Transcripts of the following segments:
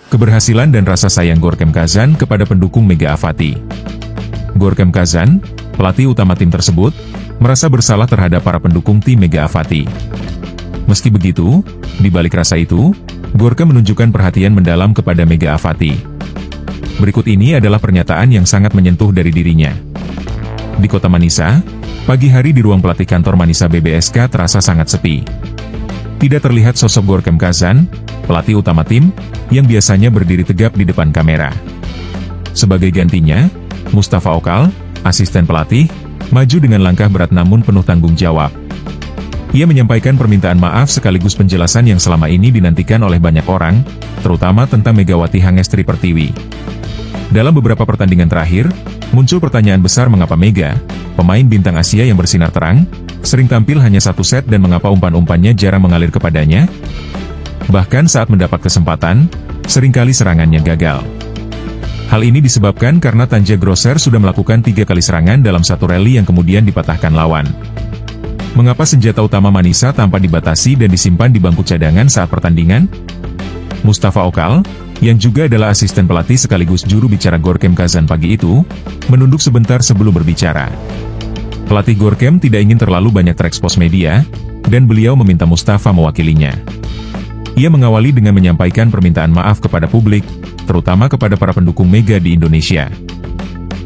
keberhasilan dan rasa sayang Gorkem Kazan kepada pendukung Mega Avati. Gorkem Kazan, pelatih utama tim tersebut, merasa bersalah terhadap para pendukung tim Mega Avati. Meski begitu, di balik rasa itu, Gorkem menunjukkan perhatian mendalam kepada Mega Avati. Berikut ini adalah pernyataan yang sangat menyentuh dari dirinya. Di kota Manisa, pagi hari di ruang pelatih kantor Manisa BBSK terasa sangat sepi. Tidak terlihat sosok Gorkem Kazan, pelatih utama tim, yang biasanya berdiri tegap di depan kamera. Sebagai gantinya, Mustafa Okal, asisten pelatih, maju dengan langkah berat namun penuh tanggung jawab. Ia menyampaikan permintaan maaf sekaligus penjelasan yang selama ini dinantikan oleh banyak orang, terutama tentang Megawati Hangestri Pertiwi. Dalam beberapa pertandingan terakhir, muncul pertanyaan besar mengapa Mega, pemain bintang Asia yang bersinar terang, sering tampil hanya satu set dan mengapa umpan-umpannya jarang mengalir kepadanya? Bahkan saat mendapat kesempatan, seringkali serangannya gagal. Hal ini disebabkan karena Tanja Grosser sudah melakukan 3 kali serangan dalam satu rally yang kemudian dipatahkan lawan. Mengapa senjata utama Manisa tanpa dibatasi dan disimpan di bangku cadangan saat pertandingan? Mustafa Okal, yang juga adalah asisten pelatih sekaligus juru bicara Gorkem Kazan pagi itu, menunduk sebentar sebelum berbicara. Pelatih Gorkem tidak ingin terlalu banyak terekspos media, dan beliau meminta Mustafa mewakilinya. Ia mengawali dengan menyampaikan permintaan maaf kepada publik, terutama kepada para pendukung Mega di Indonesia.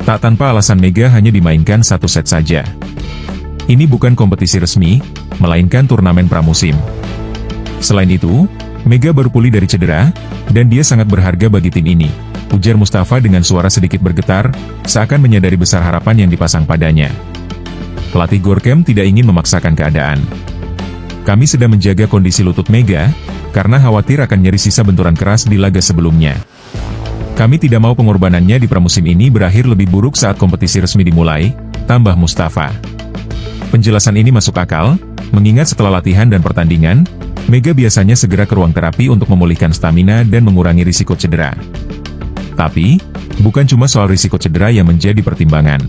Tak tanpa alasan Mega hanya dimainkan satu set saja. Ini bukan kompetisi resmi, melainkan turnamen pramusim. Selain itu, Mega baru pulih dari cedera, dan dia sangat berharga bagi tim ini, ujar Mustafa dengan suara sedikit bergetar, seakan menyadari besar harapan yang dipasang padanya. Pelatih Gorkem tidak ingin memaksakan keadaan. Kami sedang menjaga kondisi lutut Mega, karena khawatir akan nyeri sisa benturan keras di laga sebelumnya. Kami tidak mau pengorbanannya di pramusim ini berakhir lebih buruk saat kompetisi resmi dimulai, tambah Mustafa. Penjelasan ini masuk akal, mengingat setelah latihan dan pertandingan, Mega biasanya segera ke ruang terapi untuk memulihkan stamina dan mengurangi risiko cedera. Tapi, bukan cuma soal risiko cedera yang menjadi pertimbangan.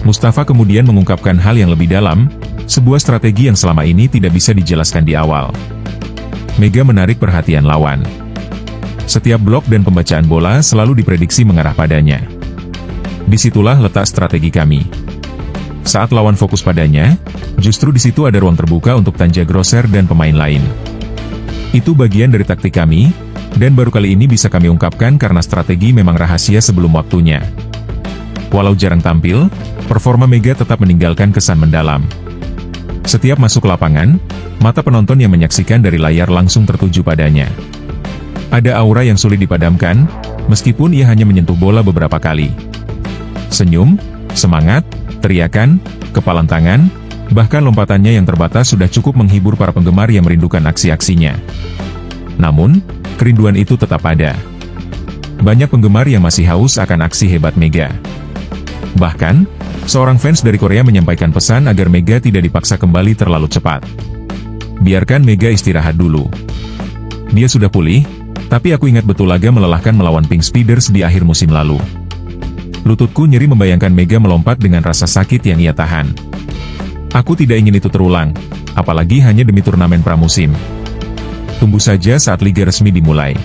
Mustafa kemudian mengungkapkan hal yang lebih dalam, sebuah strategi yang selama ini tidak bisa dijelaskan di awal. Mega menarik perhatian lawan. Setiap blok dan pembacaan bola selalu diprediksi mengarah padanya. Disitulah letak strategi kami. Saat lawan fokus padanya, justru di situ ada ruang terbuka untuk Tanja Grosser dan pemain lain. Itu bagian dari taktik kami, dan baru kali ini bisa kami ungkapkan karena strategi memang rahasia sebelum waktunya. Walau jarang tampil, performa Mega tetap meninggalkan kesan mendalam. Setiap masuk ke lapangan, mata penonton yang menyaksikan dari layar langsung tertuju padanya. Ada aura yang sulit dipadamkan, meskipun ia hanya menyentuh bola beberapa kali. Senyum, semangat, teriakan, kepalan tangan, bahkan lompatannya yang terbatas sudah cukup menghibur para penggemar yang merindukan aksi-aksinya. Namun, kerinduan itu tetap ada. Banyak penggemar yang masih haus akan aksi hebat Mega. Bahkan, seorang fans dari Korea menyampaikan pesan agar Mega tidak dipaksa kembali terlalu cepat. Biarkan Mega istirahat dulu. Dia sudah pulih, tapi aku ingat betul laga melelahkan melawan Pink Speeders di akhir musim lalu. Lututku nyeri membayangkan Mega melompat dengan rasa sakit yang ia tahan. Aku tidak ingin itu terulang, apalagi hanya demi turnamen pramusim. Tunggu saja saat liga resmi dimulai.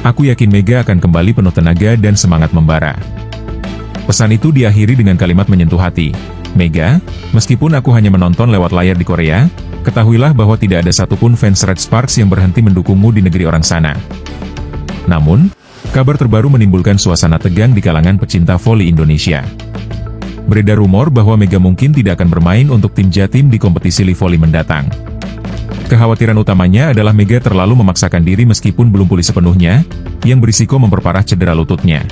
Aku yakin Mega akan kembali penuh tenaga dan semangat membara. Pesan itu diakhiri dengan kalimat menyentuh hati. Mega, meskipun aku hanya menonton lewat layar di Korea, ketahuilah bahwa tidak ada satupun fans Red Sparks yang berhenti mendukungmu di negeri orang sana. Namun, kabar terbaru menimbulkan suasana tegang di kalangan pecinta voli Indonesia. Beredar rumor bahwa Mega mungkin tidak akan bermain untuk tim Jatim di kompetisi Li Voli mendatang. Kekhawatiran utamanya adalah Mega terlalu memaksakan diri meskipun belum pulih sepenuhnya, yang berisiko memperparah cedera lututnya.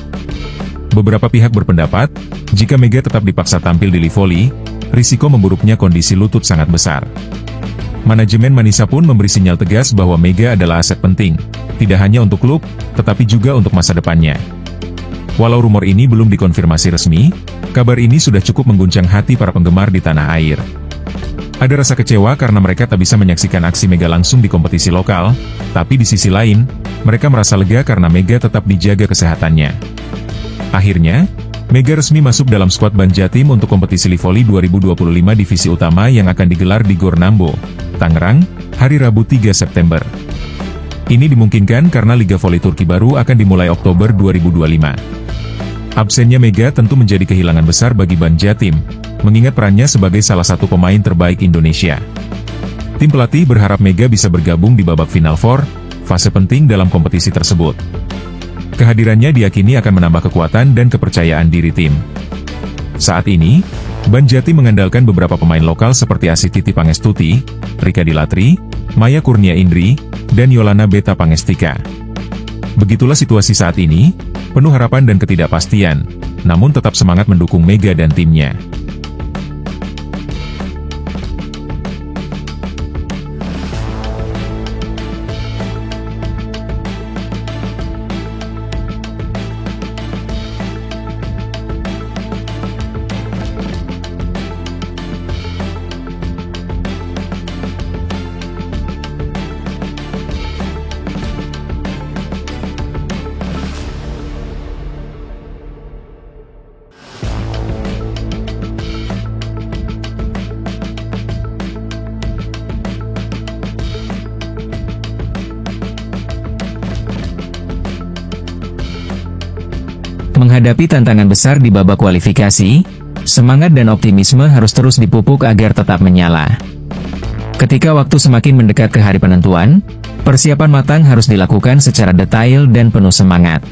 Beberapa pihak berpendapat, jika Mega tetap dipaksa tampil di Li Voli, risiko memburuknya kondisi lutut sangat besar. Manajemen Manisa pun memberi sinyal tegas bahwa Mega adalah aset penting, tidak hanya untuk klub, tetapi juga untuk masa depannya. Walau rumor ini belum dikonfirmasi resmi, kabar ini sudah cukup mengguncang hati para penggemar di tanah air. Ada rasa kecewa karena mereka tak bisa menyaksikan aksi Mega langsung di kompetisi lokal, tapi di sisi lain, mereka merasa lega karena Mega tetap dijaga kesehatannya. Akhirnya, Mega resmi masuk dalam skuad Ban Jatim untuk kompetisi Li Voli 2025 divisi utama yang akan digelar di Gor Nambo, Tangerang, hari Rabu 3 September. Ini dimungkinkan karena Liga Voli Turki baru akan dimulai Oktober 2025. Absennya Mega tentu menjadi kehilangan besar bagi Ban Jatim, mengingat perannya sebagai salah satu pemain terbaik Indonesia. Tim pelatih berharap Mega bisa bergabung di babak Final Four, fase penting dalam kompetisi tersebut. Kehadirannya diyakini akan menambah kekuatan dan kepercayaan diri tim. Saat ini, Ban Jatim mengandalkan beberapa pemain lokal seperti Asititi Pangestuti, Rika Dilatri, Maya Kurnia Indri, dan Yolana Beta Pangestika. Begitulah situasi saat ini, penuh harapan dan ketidakpastian, namun tetap semangat mendukung Mega dan timnya. Menghadapi tantangan besar di babak kualifikasi, semangat dan optimisme harus terus dipupuk agar tetap menyala. Ketika waktu semakin mendekat ke hari penentuan, persiapan matang harus dilakukan secara detail dan penuh semangat.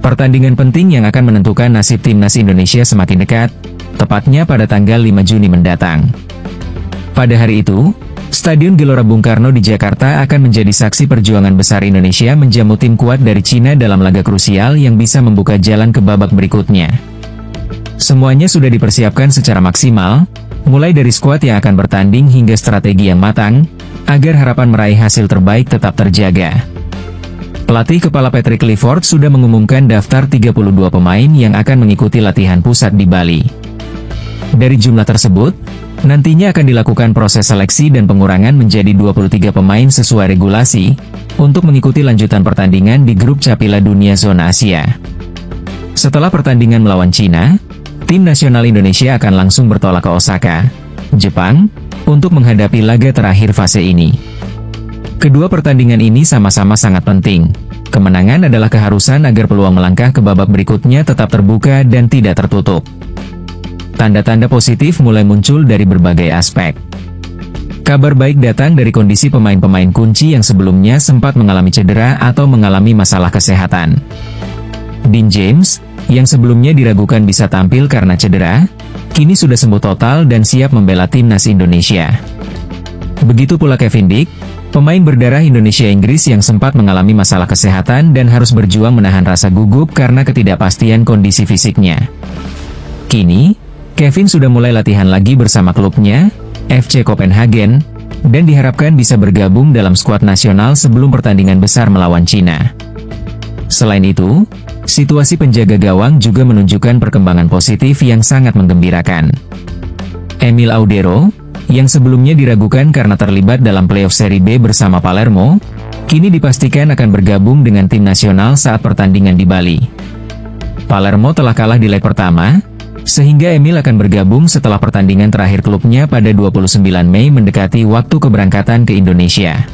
Pertandingan penting yang akan menentukan nasib timnas Indonesia semakin dekat, tepatnya pada tanggal 5 Juni mendatang. Pada hari itu, Stadion Gelora Bung Karno di Jakarta akan menjadi saksi perjuangan besar Indonesia menjamu tim kuat dari Cina dalam laga krusial yang bisa membuka jalan ke babak berikutnya. Semuanya sudah dipersiapkan secara maksimal, mulai dari skuad yang akan bertanding hingga strategi yang matang, agar harapan meraih hasil terbaik tetap terjaga. Pelatih kepala Patrick Clifford sudah mengumumkan daftar 32 pemain yang akan mengikuti latihan pusat di Bali. Dari jumlah tersebut, nantinya akan dilakukan proses seleksi dan pengurangan menjadi 23 pemain sesuai regulasi, untuk mengikuti lanjutan pertandingan di grup C Piala Dunia Zona Asia. Setelah pertandingan melawan Cina, tim nasional Indonesia akan langsung bertolak ke Osaka, Jepang, untuk menghadapi laga terakhir fase ini. Kedua pertandingan ini sama-sama sangat penting. Kemenangan adalah keharusan agar peluang melangkah ke babak berikutnya tetap terbuka dan tidak tertutup. Tanda-tanda positif mulai muncul dari berbagai aspek. Kabar baik datang dari kondisi pemain-pemain kunci yang sebelumnya sempat mengalami cedera atau mengalami masalah kesehatan. Dean James, yang sebelumnya diragukan bisa tampil karena cedera, kini sudah sembuh total dan siap membela timnas Indonesia. Begitu pula Kevin Dick, pemain berdarah Indonesia-Inggris yang sempat mengalami masalah kesehatan dan harus berjuang menahan rasa gugup karena ketidakpastian kondisi fisiknya. Kini, Kevin sudah mulai latihan lagi bersama klubnya, FC Copenhagen, dan diharapkan bisa bergabung dalam skuad nasional sebelum pertandingan besar melawan Cina. Selain itu, situasi penjaga gawang juga menunjukkan perkembangan positif yang sangat menggembirakan. Emil Audero, yang sebelumnya diragukan karena terlibat dalam playoff Serie B bersama Palermo, kini dipastikan akan bergabung dengan tim nasional saat pertandingan di Bali. Palermo telah kalah di leg pertama, sehingga Emil akan bergabung setelah pertandingan terakhir klubnya pada 29 Mei mendekati waktu keberangkatan ke Indonesia.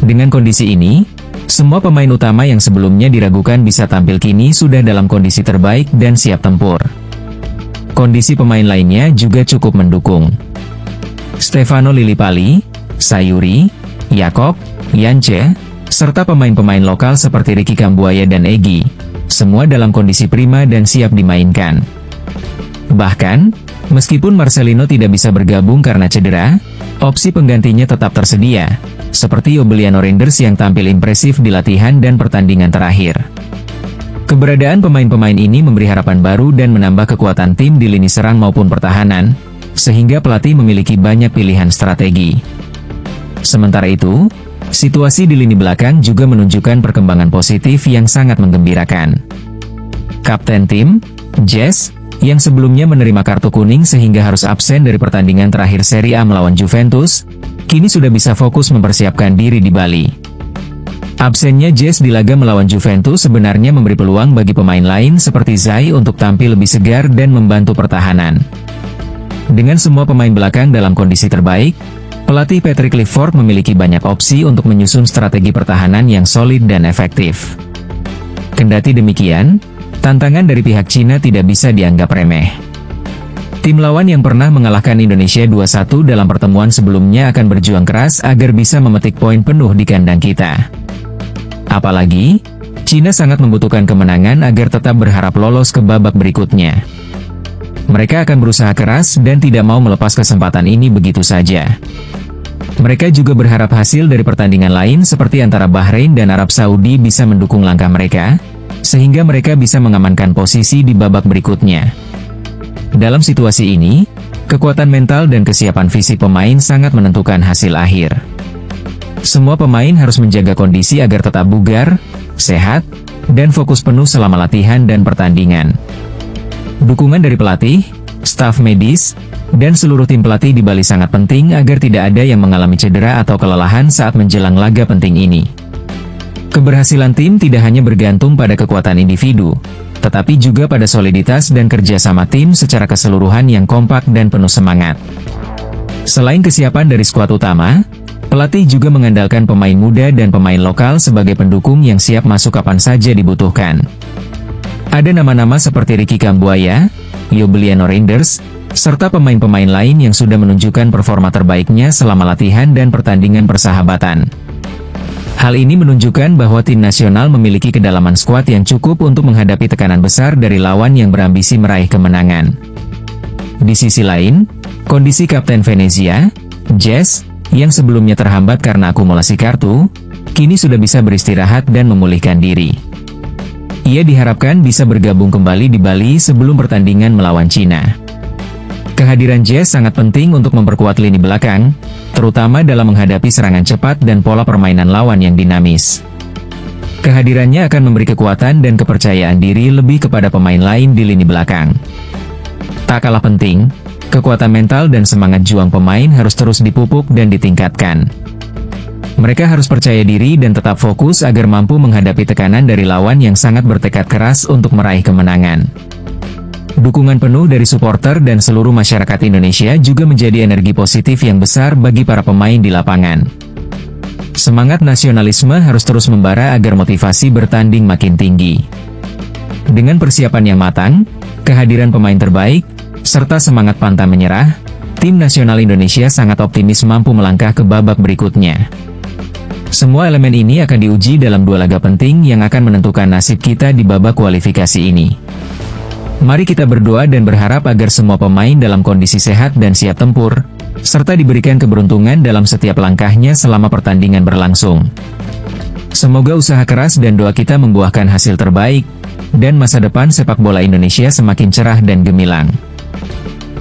Dengan kondisi ini, semua pemain utama yang sebelumnya diragukan bisa tampil kini sudah dalam kondisi terbaik dan siap tempur. Kondisi pemain lainnya juga cukup mendukung. Stefano Lillipali, Sayuri, Yakob, Yance, serta pemain-pemain lokal seperti Ricky Kambuaya dan Egy, semua dalam kondisi prima dan siap dimainkan. Bahkan, meskipun Marcelino tidak bisa bergabung karena cedera, opsi penggantinya tetap tersedia, seperti Obeliano Reinders yang tampil impresif di latihan dan pertandingan terakhir. Keberadaan pemain-pemain ini memberi harapan baru dan menambah kekuatan tim di lini serang maupun pertahanan, sehingga pelatih memiliki banyak pilihan strategi. Sementara itu, situasi di lini belakang juga menunjukkan perkembangan positif yang sangat menggembirakan. Kapten tim, Jess, yang sebelumnya menerima kartu kuning sehingga harus absen dari pertandingan terakhir Serie A melawan Juventus, kini sudah bisa fokus mempersiapkan diri di Bali. Absennya Jess di laga melawan Juventus sebenarnya memberi peluang bagi pemain lain seperti Zai untuk tampil lebih segar dan membantu pertahanan. Dengan semua pemain belakang dalam kondisi terbaik, pelatih Patrick Clifford memiliki banyak opsi untuk menyusun strategi pertahanan yang solid dan efektif. Kendati demikian, tantangan dari pihak Cina tidak bisa dianggap remeh. Tim lawan yang pernah mengalahkan Indonesia 2-1 dalam pertemuan sebelumnya akan berjuang keras agar bisa memetik poin penuh di kandang kita. Apalagi, Cina sangat membutuhkan kemenangan agar tetap berharap lolos ke babak berikutnya. Mereka akan berusaha keras dan tidak mau melepas kesempatan ini begitu saja. Mereka juga berharap hasil dari pertandingan lain seperti antara Bahrain dan Arab Saudi bisa mendukung langkah mereka, sehingga mereka bisa mengamankan posisi di babak berikutnya. Dalam situasi ini, kekuatan mental dan kesiapan fisik pemain sangat menentukan hasil akhir. Semua pemain harus menjaga kondisi agar tetap bugar, sehat, dan fokus penuh selama latihan dan pertandingan. Dukungan dari pelatih, staf medis, dan seluruh tim pelatih di Bali sangat penting agar tidak ada yang mengalami cedera atau kelelahan saat menjelang laga penting ini. Keberhasilan tim tidak hanya bergantung pada kekuatan individu, tetapi juga pada soliditas dan kerjasama tim secara keseluruhan yang kompak dan penuh semangat. Selain kesiapan dari skuad utama, pelatih juga mengandalkan pemain muda dan pemain lokal sebagai pendukung yang siap masuk kapan saja dibutuhkan. Ada nama-nama seperti Ricky Kambuaya, Yobliano Reinders, serta pemain-pemain lain yang sudah menunjukkan performa terbaiknya selama latihan dan pertandingan persahabatan. Hal ini menunjukkan bahwa tim nasional memiliki kedalaman skuad yang cukup untuk menghadapi tekanan besar dari lawan yang berambisi meraih kemenangan. Di sisi lain, kondisi Kapten Venezia, Jess, yang sebelumnya terhambat karena akumulasi kartu, kini sudah bisa beristirahat dan memulihkan diri. Ia diharapkan bisa bergabung kembali di Bali sebelum pertandingan melawan Cina. Kehadiran Jess sangat penting untuk memperkuat lini belakang, terutama dalam menghadapi serangan cepat dan pola permainan lawan yang dinamis. Kehadirannya akan memberi kekuatan dan kepercayaan diri lebih kepada pemain lain di lini belakang. Tak kalah penting, kekuatan mental dan semangat juang pemain harus terus dipupuk dan ditingkatkan. Mereka harus percaya diri dan tetap fokus agar mampu menghadapi tekanan dari lawan yang sangat bertekad keras untuk meraih kemenangan. Dukungan penuh dari supporter dan seluruh masyarakat Indonesia juga menjadi energi positif yang besar bagi para pemain di lapangan. Semangat nasionalisme harus terus membara agar motivasi bertanding makin tinggi. Dengan persiapan yang matang, kehadiran pemain terbaik, serta semangat pantang menyerah, tim nasional Indonesia sangat optimis mampu melangkah ke babak berikutnya. Semua elemen ini akan diuji dalam 2 laga penting yang akan menentukan nasib kita di babak kualifikasi ini. Mari kita berdoa dan berharap agar semua pemain dalam kondisi sehat dan siap tempur, serta diberikan keberuntungan dalam setiap langkahnya selama pertandingan berlangsung. Semoga usaha keras dan doa kita membuahkan hasil terbaik, dan masa depan sepak bola Indonesia semakin cerah dan gemilang.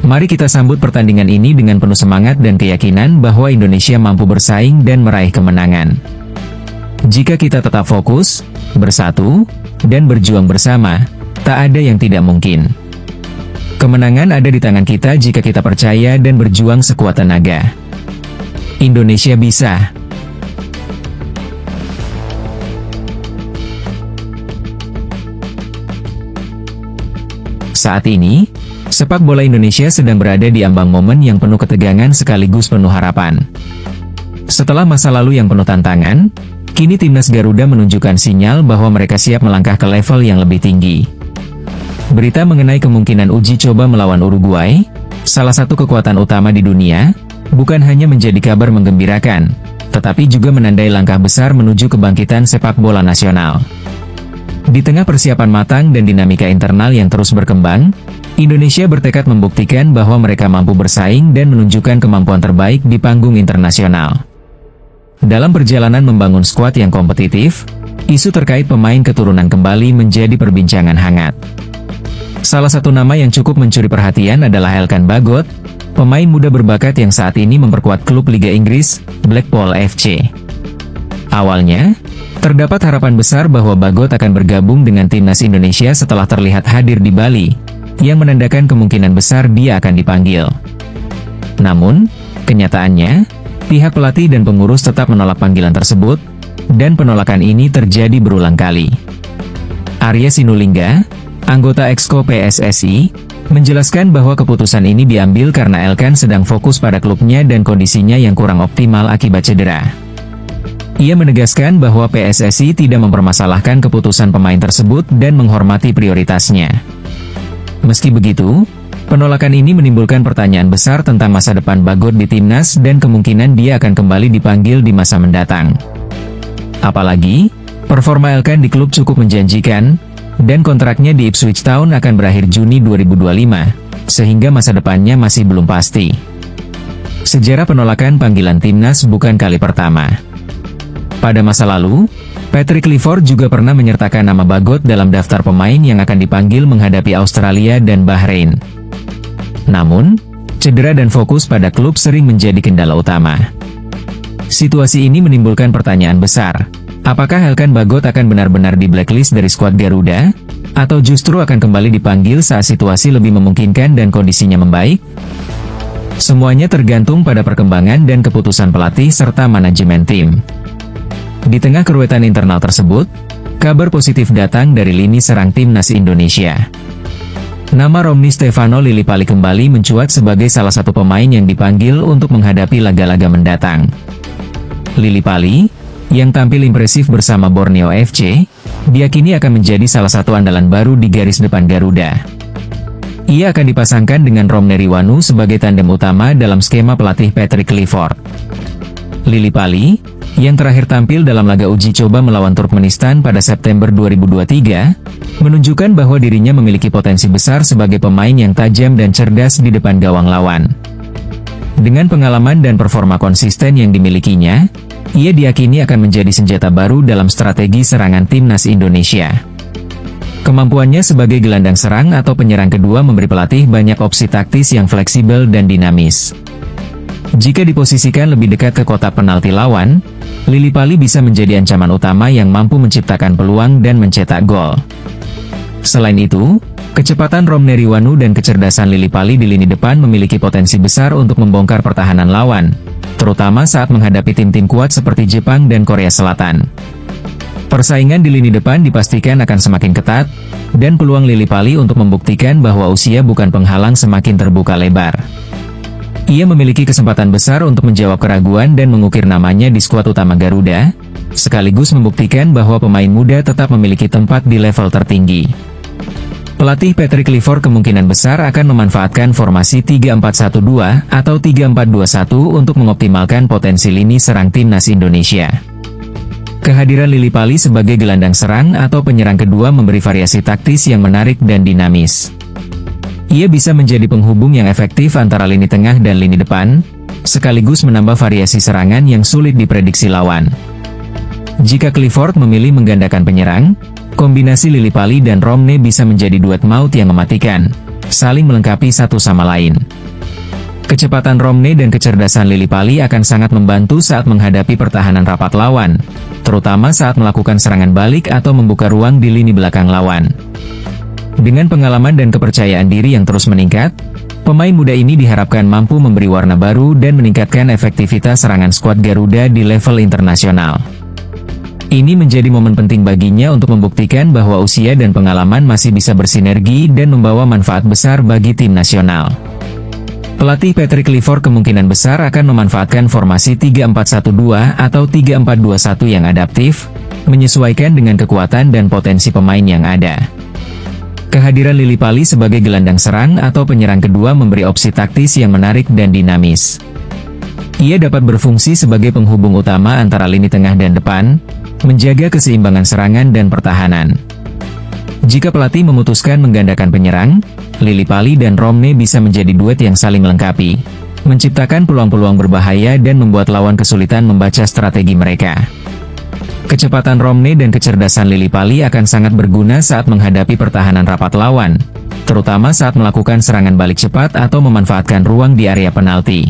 Mari kita sambut pertandingan ini dengan penuh semangat dan keyakinan bahwa Indonesia mampu bersaing dan meraih kemenangan. Jika kita tetap fokus, bersatu, dan berjuang bersama, tak ada yang tidak mungkin. Kemenangan ada di tangan kita jika kita percaya dan berjuang sekuat tenaga. Indonesia bisa. Saat ini, sepak bola Indonesia sedang berada di ambang momen yang penuh ketegangan sekaligus penuh harapan. Setelah masa lalu yang penuh tantangan, kini timnas Garuda menunjukkan sinyal bahwa mereka siap melangkah ke level yang lebih tinggi. Berita mengenai kemungkinan uji coba melawan Uruguay, salah satu kekuatan utama di dunia, bukan hanya menjadi kabar menggembirakan, tetapi juga menandai langkah besar menuju kebangkitan sepak bola nasional. Di tengah persiapan matang dan dinamika internal yang terus berkembang, Indonesia bertekad membuktikan bahwa mereka mampu bersaing dan menunjukkan kemampuan terbaik di panggung internasional. Dalam perjalanan membangun skuad yang kompetitif, isu terkait pemain keturunan kembali menjadi perbincangan hangat. Salah satu nama yang cukup mencuri perhatian adalah Elkan Bagot, pemain muda berbakat yang saat ini memperkuat klub Liga Inggris, Blackpool FC. Awalnya, terdapat harapan besar bahwa Bagot akan bergabung dengan timnas Indonesia setelah terlihat hadir di Bali, yang menandakan kemungkinan besar dia akan dipanggil. Namun, kenyataannya, pihak pelatih dan pengurus tetap menolak panggilan tersebut, dan penolakan ini terjadi berulang kali. Arya Sinulinga, anggota Exco PSSI, menjelaskan bahwa keputusan ini diambil karena Elkan sedang fokus pada klubnya dan kondisinya yang kurang optimal akibat cedera. Ia menegaskan bahwa PSSI tidak mempermasalahkan keputusan pemain tersebut dan menghormati prioritasnya. Meski begitu, penolakan ini menimbulkan pertanyaan besar tentang masa depan Bagot di timnas dan kemungkinan dia akan kembali dipanggil di masa mendatang. Apalagi, performa Elkan di klub cukup menjanjikan, dan kontraknya di Ipswich Town akan berakhir Juni 2025, sehingga masa depannya masih belum pasti. Sejarah penolakan panggilan timnas bukan kali pertama. Pada masa lalu, Patrick Clifford juga pernah menyertakan nama Bagot dalam daftar pemain yang akan dipanggil menghadapi Australia dan Bahrain. Namun, cedera dan fokus pada klub sering menjadi kendala utama. Situasi ini menimbulkan pertanyaan besar. Apakah Elkan Bagot akan benar-benar di blacklist dari skuad Garuda? Atau justru akan kembali dipanggil saat situasi lebih memungkinkan dan kondisinya membaik? Semuanya tergantung pada perkembangan dan keputusan pelatih serta manajemen tim. Di tengah keruwetan internal tersebut, kabar positif datang dari lini serang timnas Indonesia. Nama Romny Stefano Lillipali kembali mencuat sebagai salah satu pemain yang dipanggil untuk menghadapi laga-laga mendatang. Lillipali, yang tampil impresif bersama Borneo FC, diyakini akan menjadi salah satu andalan baru di garis depan Garuda. Ia akan dipasangkan dengan Romny Riwanu sebagai tandem utama dalam skema pelatih Patrick Clifford. Lillipali, yang terakhir tampil dalam laga uji coba melawan Turkmenistan pada September 2023, menunjukkan bahwa dirinya memiliki potensi besar sebagai pemain yang tajam dan cerdas di depan gawang lawan. Dengan pengalaman dan performa konsisten yang dimilikinya, ia diyakini akan menjadi senjata baru dalam strategi serangan timnas Indonesia. Kemampuannya sebagai gelandang serang atau penyerang kedua memberi pelatih banyak opsi taktis yang fleksibel dan dinamis. Jika diposisikan lebih dekat ke kotak penalti lawan, Lillipali bisa menjadi ancaman utama yang mampu menciptakan peluang dan mencetak gol. Selain itu, kecepatan Romny Riwanu dan kecerdasan Lillipali di lini depan memiliki potensi besar untuk membongkar pertahanan lawan, terutama saat menghadapi tim-tim kuat seperti Jepang dan Korea Selatan. Persaingan di lini depan dipastikan akan semakin ketat, dan peluang Lillipali untuk membuktikan bahwa usia bukan penghalang semakin terbuka lebar. Ia memiliki kesempatan besar untuk menjawab keraguan dan mengukir namanya di skuad utama Garuda, sekaligus membuktikan bahwa pemain muda tetap memiliki tempat di level tertinggi. Pelatih Patrick Clifford kemungkinan besar akan memanfaatkan formasi 3-4-1-2 atau 3-4-2-1 untuk mengoptimalkan potensi lini serang timnas Indonesia. Kehadiran Lillipali sebagai gelandang serang atau penyerang kedua memberi variasi taktis yang menarik dan dinamis. Ia bisa menjadi penghubung yang efektif antara lini tengah dan lini depan, sekaligus menambah variasi serangan yang sulit diprediksi lawan. Jika Clifford memilih menggandakan penyerang, kombinasi Lillipali dan Romny bisa menjadi duet maut yang mematikan, saling melengkapi satu sama lain. Kecepatan Romny dan kecerdasan Lillipali akan sangat membantu saat menghadapi pertahanan rapat lawan, terutama saat melakukan serangan balik atau membuka ruang di lini belakang lawan. Dengan pengalaman dan kepercayaan diri yang terus meningkat, pemain muda ini diharapkan mampu memberi warna baru dan meningkatkan efektivitas serangan skuad Garuda di level internasional. Ini menjadi momen penting baginya untuk membuktikan bahwa usia dan pengalaman masih bisa bersinergi dan membawa manfaat besar bagi tim nasional. Pelatih Patrick Clifford kemungkinan besar akan memanfaatkan formasi 3-4-1-2 atau 3-4-2-1 yang adaptif, menyesuaikan dengan kekuatan dan potensi pemain yang ada. Kehadiran Lillipali sebagai gelandang serang atau penyerang kedua memberi opsi taktis yang menarik dan dinamis. Ia dapat berfungsi sebagai penghubung utama antara lini tengah dan depan, menjaga keseimbangan serangan dan pertahanan. Jika pelatih memutuskan menggandakan penyerang, Lillipali dan Romny bisa menjadi duet yang saling melengkapi, menciptakan peluang-peluang berbahaya dan membuat lawan kesulitan membaca strategi mereka. Kecepatan Romny dan kecerdasan Lillipali akan sangat berguna saat menghadapi pertahanan rapat lawan, terutama saat melakukan serangan balik cepat atau memanfaatkan ruang di area penalti.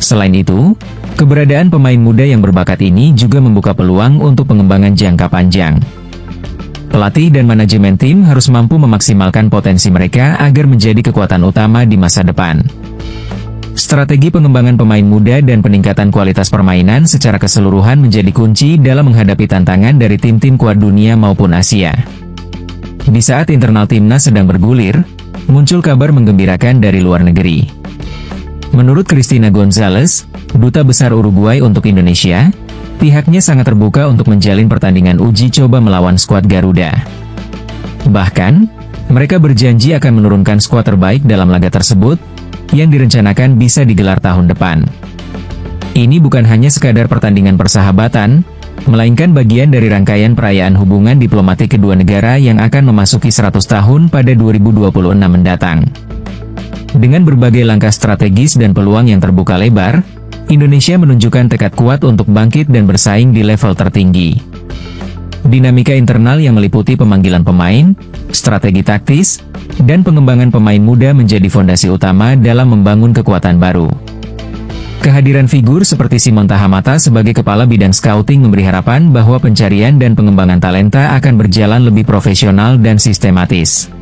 Selain itu, keberadaan pemain muda yang berbakat ini juga membuka peluang untuk pengembangan jangka panjang. Pelatih dan manajemen tim harus mampu memaksimalkan potensi mereka agar menjadi kekuatan utama di masa depan. Strategi pengembangan pemain muda dan peningkatan kualitas permainan secara keseluruhan menjadi kunci dalam menghadapi tantangan dari tim-tim kuat dunia maupun Asia. Di saat internal timnas sedang bergulir, muncul kabar menggembirakan dari luar negeri. Menurut Cristina Gonzalez, Duta Besar Uruguay untuk Indonesia, pihaknya sangat terbuka untuk menjalin pertandingan uji coba melawan skuad Garuda. Bahkan, mereka berjanji akan menurunkan skuad terbaik dalam laga tersebut, yang direncanakan bisa digelar tahun depan. Ini bukan hanya sekadar pertandingan persahabatan, melainkan bagian dari rangkaian perayaan hubungan diplomatik kedua negara yang akan memasuki 100 tahun pada 2026 mendatang. Dengan berbagai langkah strategis dan peluang yang terbuka lebar, Indonesia menunjukkan tekad kuat untuk bangkit dan bersaing di level tertinggi. Dinamika internal yang meliputi pemanggilan pemain, strategi taktis, dan pengembangan pemain muda menjadi fondasi utama dalam membangun kekuatan baru. Kehadiran figur seperti Simon Tahamata sebagai kepala bidang scouting memberi harapan bahwa pencarian dan pengembangan talenta akan berjalan lebih profesional dan sistematis.